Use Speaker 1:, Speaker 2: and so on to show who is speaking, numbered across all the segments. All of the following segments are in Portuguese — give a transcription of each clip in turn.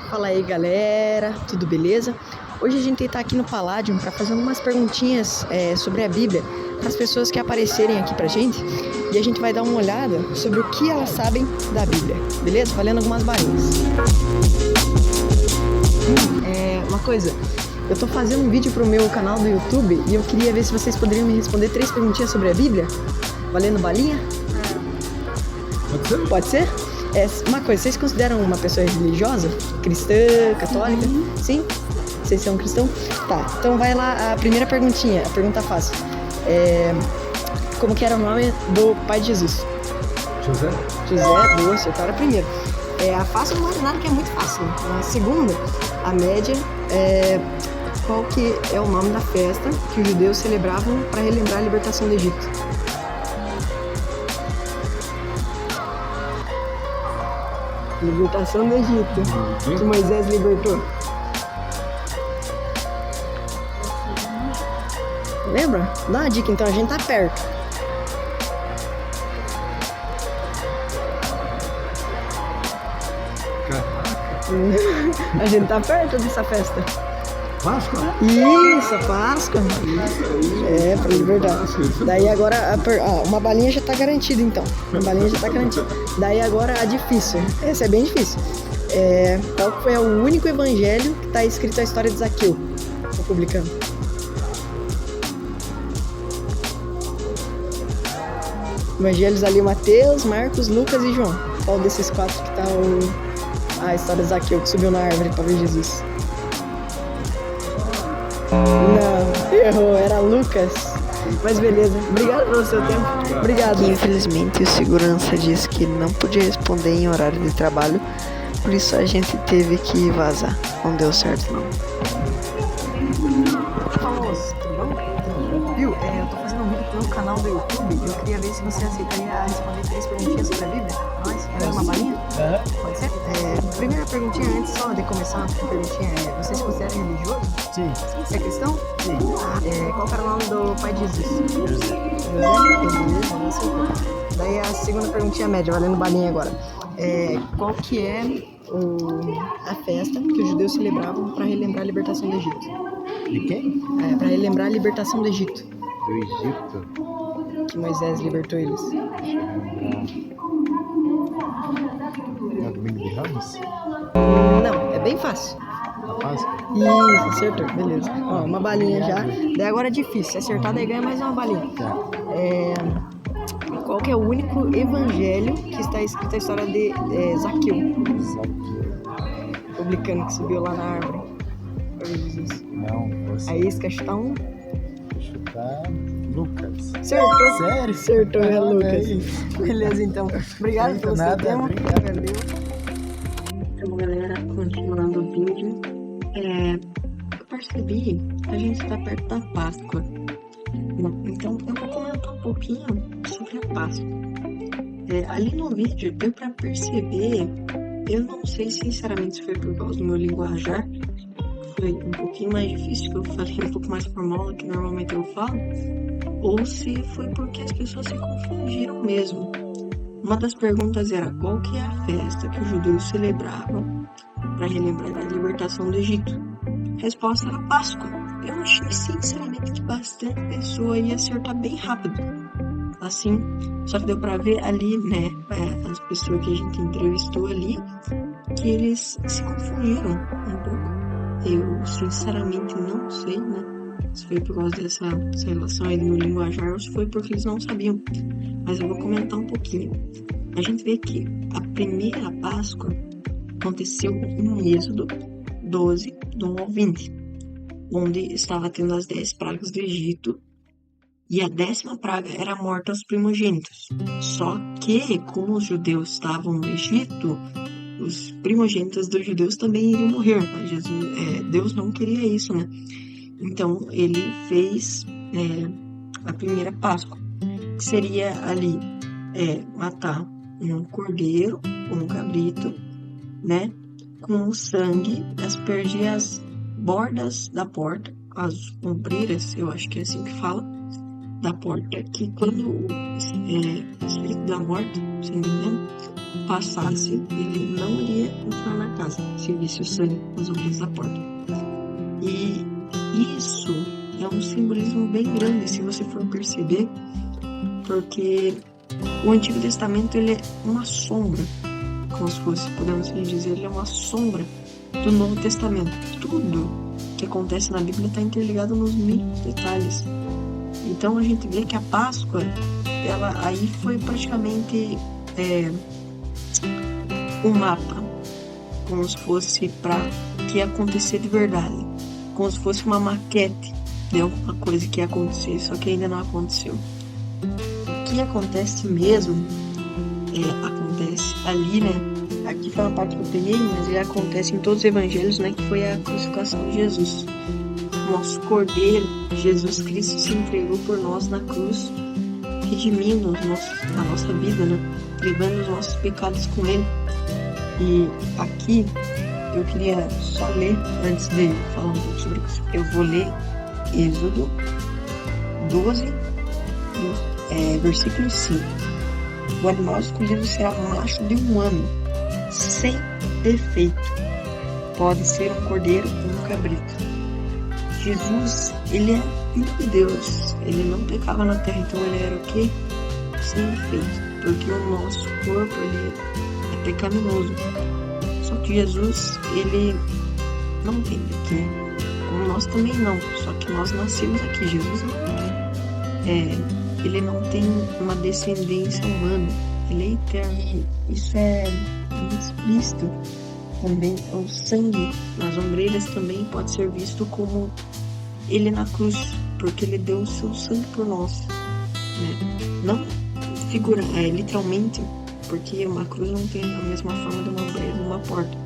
Speaker 1: Fala aí, galera, tudo beleza? Hoje a gente tá aqui no Palladium para fazer umas perguntinhas sobre a Bíblia para as pessoas que aparecerem aqui pra gente, e a gente vai dar uma olhada sobre o que elas sabem da Bíblia, beleza? Valendo algumas balinhas. Uma coisa, eu tô fazendo um vídeo pro meu canal do YouTube e eu queria ver se vocês poderiam me responder 3 perguntinhas sobre a Bíblia, valendo balinha?
Speaker 2: Pode ser?
Speaker 1: Pode ser? Uma coisa, vocês consideram uma pessoa religiosa? Cristã, católica? Sim? Vocês são cristãos? Tá, então vai lá a primeira perguntinha, a pergunta fácil. Como que era o nome do pai de Jesus?
Speaker 2: José?
Speaker 1: José, boa, acertaram a primeira. A fácil não vale nada, que é muito fácil. A segunda, a média, qual que é o nome da festa que os judeus celebravam para relembrar a libertação do Egito? Libertação do Egito, que Moisés libertou. Lembra? Dá uma dica então, a gente tá perto. A gente tá perto dessa festa.
Speaker 2: Páscoa?
Speaker 1: Isso, a Páscoa. Pra libertar. Daí agora, uma balinha já tá garantida então. Uma balinha já tá garantida. Daí agora a difícil. Essa é bem difícil. Qual foi o único evangelho que tá escrito a história de Zaqueu? Tô publicando. Evangelhos ali, Mateus, Marcos, Lucas e João. Qual desses 4 que tá a história de Zaqueu que subiu na árvore para ver Jesus? Não, errou, era Lucas. Mas beleza, obrigado pelo seu tempo. Obrigado.
Speaker 3: Infelizmente o segurança disse que não podia responder em horário de trabalho, por isso a gente teve que vazar. Não deu certo não.
Speaker 1: Famoso, tudo bom? Viu? Eu tô fazendo um vídeo pro meu canal do YouTube e eu queria ver se você aceitaria responder 3 perguntinhas sobre a Bíblia. Nós, uma balinha? Pode ser? Primeira perguntinha, antes só de começar, a perguntinha você se considera religioso?
Speaker 2: Sim.
Speaker 1: Você é cristão?
Speaker 2: Sim.
Speaker 1: Qual era o nome do pai de Jesus?
Speaker 2: José.
Speaker 1: Daí a segunda perguntinha média, valendo balinha agora. Qual que é a festa que os judeus celebravam para relembrar a libertação do Egito?
Speaker 2: De quem?
Speaker 1: Para relembrar a libertação do Egito,
Speaker 2: Do Egito.
Speaker 1: que Moisés libertou eles.
Speaker 2: É Domingo de Ramos?
Speaker 1: Não, é bem fácil.
Speaker 2: Páscoa?
Speaker 1: Isso, acertou, beleza. Ó, uma balinha já. Daí agora é difícil. Se acertar, daí ganha mais uma balinha.
Speaker 2: Tá.
Speaker 1: Qual que é o único evangelho que está escrito a história de Zaqueu?
Speaker 2: Zaqueu.
Speaker 1: Publicano que subiu lá na árvore.
Speaker 2: Não, você.
Speaker 1: Aí você quer chutar um?
Speaker 2: Vou chutar Lucas.
Speaker 1: Acertou.
Speaker 2: Sério?
Speaker 1: Acertou, é Lucas.
Speaker 2: Isso.
Speaker 1: Beleza, então. Obrigado pelo seu tempo.
Speaker 2: Obrigado.
Speaker 1: Valeu.
Speaker 3: Então, galera, continuando o vídeo, eu percebi que a gente está perto da Páscoa. Então, eu vou comentar um pouquinho sobre a Páscoa. Ali no vídeo, deu para perceber, eu não sei sinceramente se foi por causa do meu linguajar, foi um pouquinho mais difícil, que eu falei um pouco mais formal do que normalmente eu falo, ou se foi porque as pessoas se confundiram mesmo. Uma das perguntas era qual que é a festa que os judeus celebravam para relembrar a libertação do Egito. Resposta era Páscoa. Eu achei sinceramente que bastante pessoa ia acertar bem rápido. Assim, só que deu para ver ali, né, as pessoas que a gente entrevistou ali, que eles se confundiram um pouco. Eu sinceramente não sei, né, se foi por causa dessa relação aí do meu linguajar ou se foi porque eles não sabiam. Mas eu vou comentar um pouquinho. A gente vê que a primeira Páscoa aconteceu em Êxodo 12, do 1 ao 20, onde estava tendo as 10 pragas do Egito, e a 10ª praga era a morte aos primogênitos. Só que, como os judeus estavam no Egito, os primogênitos dos judeus também iriam morrer, mas Deus não queria isso, né? Então, ele fez a primeira Páscoa, que seria ali matar um cordeiro, um cabrito, né? Com o sangue, aspergir as bordas da porta, as ombreiras, eu acho que é assim que fala, da porta, que quando o espírito da morte você entendeu? Passasse, ele não iria entrar na casa se visse o sangue nas ombreiras da porta. E isso é um simbolismo bem grande, se você for perceber, porque o Antigo Testamento ele é uma sombra, como se fosse, podemos dizer, ele é uma sombra do Novo Testamento. Tudo que acontece na Bíblia está interligado nos mínimos detalhes. Então a gente vê que a Páscoa, ela aí foi praticamente um mapa, como se fosse para que ia acontecer de verdade, como se fosse uma maquete de alguma coisa que ia acontecer, só que ainda não aconteceu. O que acontece mesmo, acontece ali, né? Aqui foi uma parte que eu peguei, mas ele acontece em todos os evangelhos, né? Que foi a crucificação de Jesus. Nosso Cordeiro, Jesus Cristo, se entregou por nós na cruz, redimindo a nossa vida, né? Levando os nossos pecados com Ele. E aqui eu queria só ler, antes de falar um pouco sobre isso, eu vou ler Êxodo 12, versículo 5. O animal escolhido será macho de 1 ano, sem defeito. Pode ser um cordeiro ou um cabrito. Jesus, ele é filho de Deus. Ele não pecava na terra, então ele era o quê? Sem defeito. Porque o nosso corpo, ele é pecaminoso. Só que Jesus, ele não tem porquê. Como nós também não. Só que nós nascemos aqui. Jesus não ele não tem uma descendência humana. Ele é eterno. Isso é explícito. Também o sangue nas ombreiras também pode ser visto como ele na cruz, porque ele deu o seu sangue por nós, né? Não literalmente, porque uma cruz não tem a mesma forma de uma ombreira de uma porta,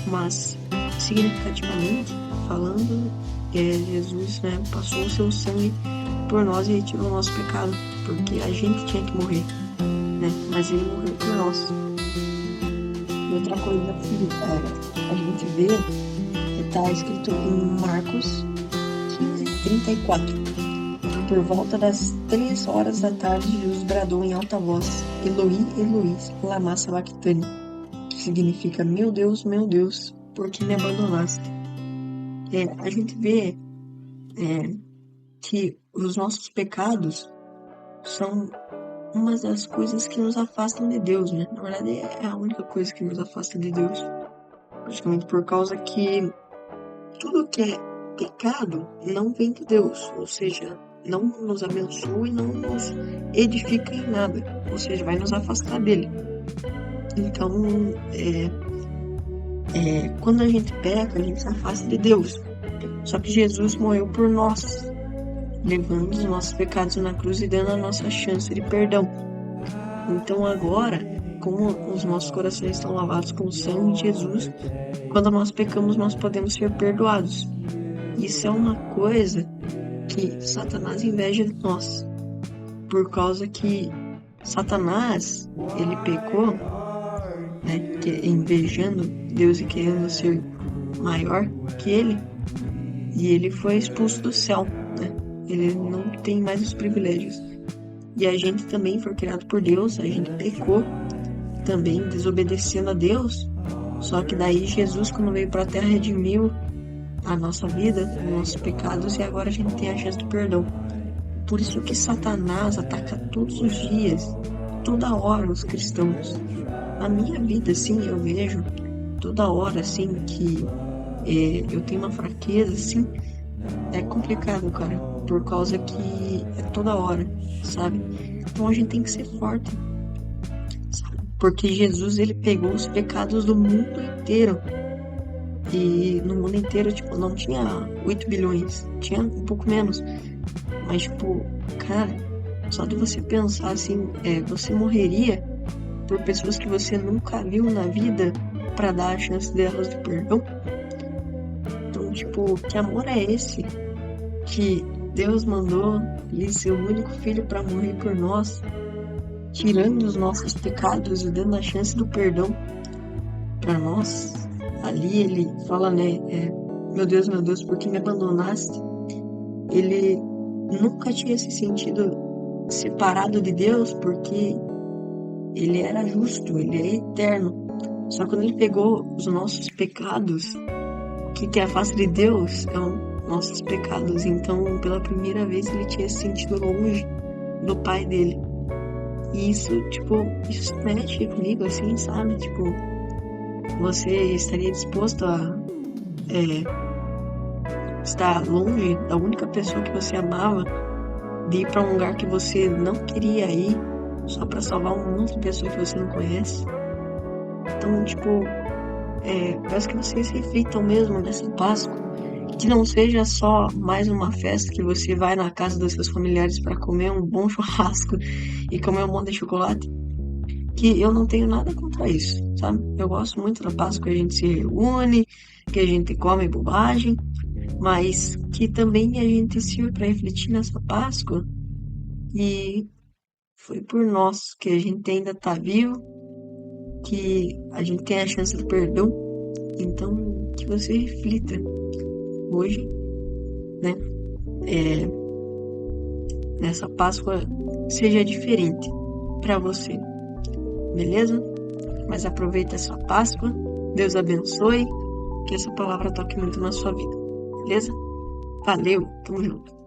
Speaker 3: mas significativamente falando, Jesus, né, passou o seu sangue por nós e retirou o nosso pecado, porque a gente tinha que morrer, né? Mas ele morreu por nós. Outra coisa, a gente vê que está escrito em Marcos 15:34. Por volta das 3 horas da tarde, Jesus bradou em alta voz: Eloi, Eloi, lama sabachthani, que significa: meu Deus, por que me abandonaste? A gente vê que os nossos pecados são uma das coisas que nos afastam de Deus, né? Na verdade, é a única coisa que nos afasta de Deus. Praticamente por causa que tudo que é pecado não vem de Deus. Ou seja, não nos abençoa e não nos edifica em nada. Ou seja, vai nos afastar dele. Então, quando a gente peca, a gente se afasta de Deus. Só que Jesus morreu por nós, levando os nossos pecados na cruz e dando a nossa chance de perdão. Então agora, como os nossos corações estão lavados com o sangue de Jesus, quando nós pecamos, nós podemos ser perdoados. Isso é uma coisa que Satanás inveja de nós, por causa que Satanás, ele pecou, né, invejando Deus e querendo ser maior que ele, e ele foi expulso do céu, né? Ele não tem mais os privilégios. E a gente também foi criado por Deus, a gente pecou também, desobedecendo a Deus. Só que daí Jesus, quando veio para a terra, redimiu a nossa vida, os nossos pecados, e agora a gente tem a chance do perdão. Por isso que Satanás ataca todos os dias, toda hora, os cristãos. Na minha vida, assim, eu vejo toda hora, assim, que eu tenho uma fraqueza, assim, é complicado, cara, por causa que é toda hora, sabe? Então a gente tem que ser forte, sabe? Porque Jesus, ele pegou os pecados do mundo inteiro. E no mundo inteiro, tipo, não tinha 8 bilhões, tinha um pouco menos. Mas, tipo, cara, só de você pensar assim, você morreria por pessoas que você nunca viu na vida pra dar a chance delas de perdão? Então, tipo, que amor é esse? Que Deus mandou ali seu único filho pra morrer por nós, tirando os nossos pecados e dando a chance do perdão pra nós. Ali ele fala, né, meu Deus, por que me abandonaste? Ele nunca tinha se sentido separado de Deus, porque ele era justo, ele é eterno. Só que quando ele pegou os nossos pecados, o que é a face de Deus são nossos pecados. Então, pela primeira vez, ele tinha se sentido longe do pai dele. E isso, tipo, isso mexe comigo, assim, sabe? Tipo, você estaria disposto a estar longe da única pessoa que você amava, de ir pra um lugar que você não queria ir, só pra salvar um monte de pessoa que você não conhece? Então, tipo, peço que vocês reflitam mesmo nessa Páscoa, que não seja só mais uma festa que você vai na casa dos seus familiares para comer um bom churrasco e comer um monte de chocolate, que eu não tenho nada contra isso, sabe? Eu gosto muito da Páscoa, que a gente se reúne, que a gente come bobagem, mas que também a gente sirva para refletir nessa Páscoa e foi por nós que a gente ainda tá vivo, que a gente tem a chance do perdão. Então, que você reflita hoje, né? Nessa Páscoa seja diferente para você, beleza? Mas aproveita essa Páscoa, Deus abençoe, que essa palavra toque muito na sua vida, beleza? Valeu, tamo junto.